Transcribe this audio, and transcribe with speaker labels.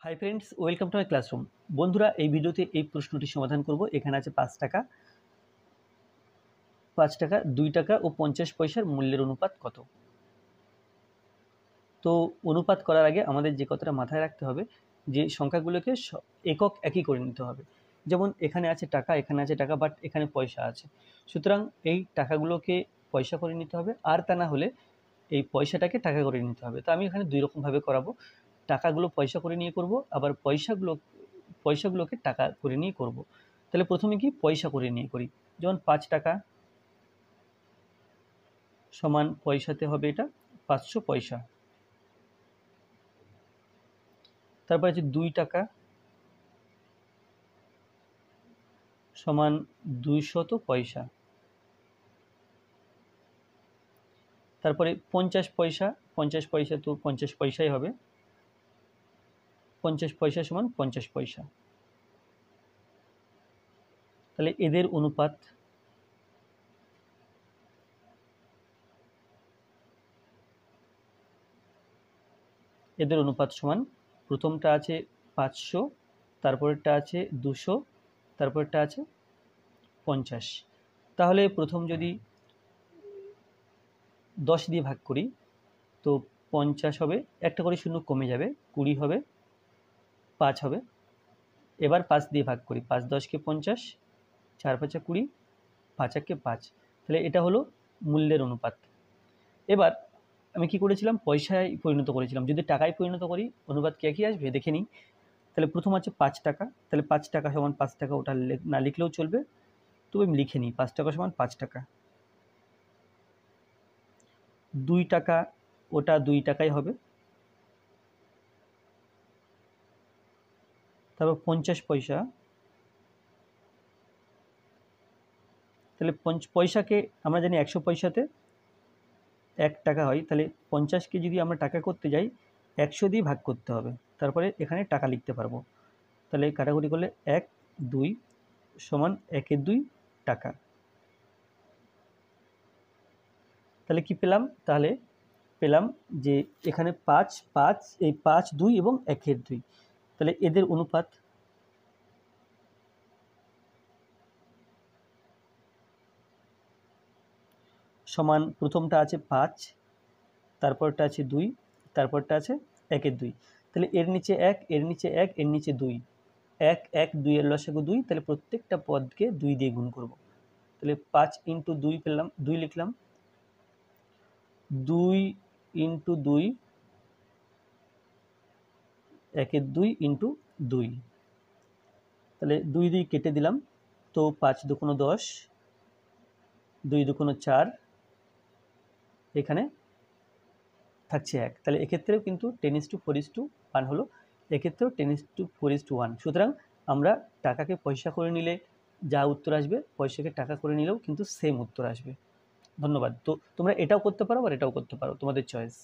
Speaker 1: Hi friends, welcome to my classroom. বন্ধুরা, এই ভিডিওতে এই প্রশ্নটি সমাধান করব। এখানে আছে 5 টাকা, 2 টাকা ও 50 পয়সার মূল্যের অনুপাত কত? তো অনুপাত করার আগে আমাদের যে কথাটা মাথায় রাখতে হবে যে সংখ্যাগুলোকে একক একই করে নিতে হবে। যেমন এখানে আছে টাকা, এখানে আছে টাকা, বাট এখানে পয়সা আছে। সুতরাং এই টাকাগুলোকে পয়সা করে নিতে হবে, আর তা না হলে এই পয়সাটাকে টাকা করে নিতে হবে। তো আমি এখানে দুই রকমভাবে করাবো। টাকাগুলো পয়সা করে নিয়ে করব, আবার পয়সাগুলোকে টাকা করে নিয়ে করব। তাহলে প্রথমে কি পয়সা করে নিয়ে করি। যেমন 5 টাকা সমান পয়সাতে হবে এটা 500 পয়সা। তারপর আছে 2 টাকা সমান 200 পয়সা। তারপরে 50 পয়সা, 50 পয়সা তো 50 পয়সাই হবে। 50 পয়সা সমান 50 পয়সা। তাহলে এদের অনুপাত সমান, প্রথমটা আছে 500, তারপরেরটা আছে 200, তারপরেরটা আছে 50। তাহলে প্রথম যদি 10 দিয়ে ভাগ করি তো 50 হবে, একটা করে শূন্য কমে যাবে, 20 হবে, 5 হবে। এবার 5 দিয়ে ভাগ করি, 5 10 কে 50, 4 5 20, 5 1 কে 5। তাহলে এটা হলো মূল্যের অনুপাত। এবার আমি কি করেছিলাম, পয়সায় পরিণত করেছিলাম। যদি টাকায় পরিণত করি অনুপাত কি একই আসবে, দেখে নিই। তাহলে প্রথম আছে 5 টাকা, তাহলে 5 টাকা সমান 5 টাকা, ওটা না লিখলেও চলবে, তবে আমি লিখে নিই। 5 টাকা সমান 5 টাকা। 2 টাকা, ওটা 2 টাকাই হবে। তারপর 50 পয়সা, তাহলে পয়সাকে আমরা জানি 100 পয়সাতে 1 টাকা হয়। তাহলে 50কে যদি আমরা টাকা করতে যাই 100 দিয়ে ভাগ করতে হবে, তারপরে এখানে টাকা লিখতে পারবো। তাহলে কাটাকুটি করলে 1 2 সমান 1 এর 2 টাকা। তাহলে কি পেলাম? তাহলে পেলাম যে এখানে 5 5, এই 5 2 এবং 1 এর 2। তাহলে এদের অনুপাত সমান, প্রথমটা আছে 5, তারপরটা আছে 2, তারপরটা আছে 1 এর 2। তাহলে এর নিচে 1, এর নিচে 1, এর নিচে 2, 1 1 2 এর লসাগু 2। তাহলে প্রত্যেকটা পদকে 2 দিয়ে গুণ করব। তাহলে 5 × 2 পেলাম, 2 লিখলাম। 2 × 2, 1 এর 2 × 2। তাহলে 2 2 কেটে দিলাম। তো 5 2 10, 2 2 4, এখানে থাকছে 1। তাহলে এক্ষেত্রেও কিন্তু 10:4:1 হলো, এক্ষেত্রেও 10:4:1। সুতরাং আমরা টাকাকে পয়সা করে নিলে যা উত্তর আসবে, পয়সাকে টাকা করে নিলেও কিন্তু সেম উত্তর আসবে। ধন্যবাদ। তো তোমরা এটাও করতে পারো আর এটাও করতে পারো, তোমাদের চয়েস।